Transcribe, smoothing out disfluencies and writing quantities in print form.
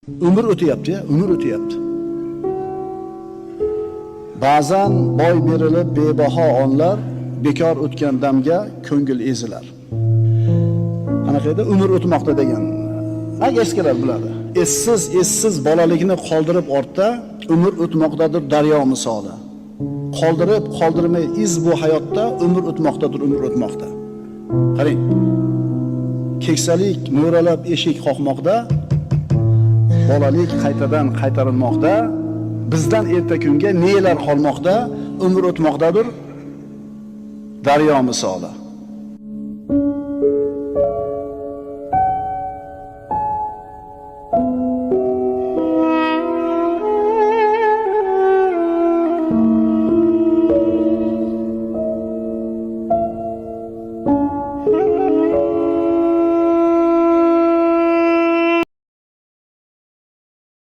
Umr o'tyapti-ya, umr o'tyapti. Ba'zan boy berilib bebaho onlar, bekor o'tgan damga ko'ngil ezilar. Qanaqaydi umr o'tmoqda degan. Eskilar biladi. Essiz bolalikni qoldirib ortda, umr o'tmoqdadir daryo misoli. Qoldirmay iz bu hayotda umr o'tmoqdadir, umr o'tmoqda. Qarang. Keksalik mo'ralab eshik qoqmoqda, bolalik qaytadan qaytarilmoqda, bizdan erta kunga nelar qolmoqda, umr o'tmoqdadir daryo misoli.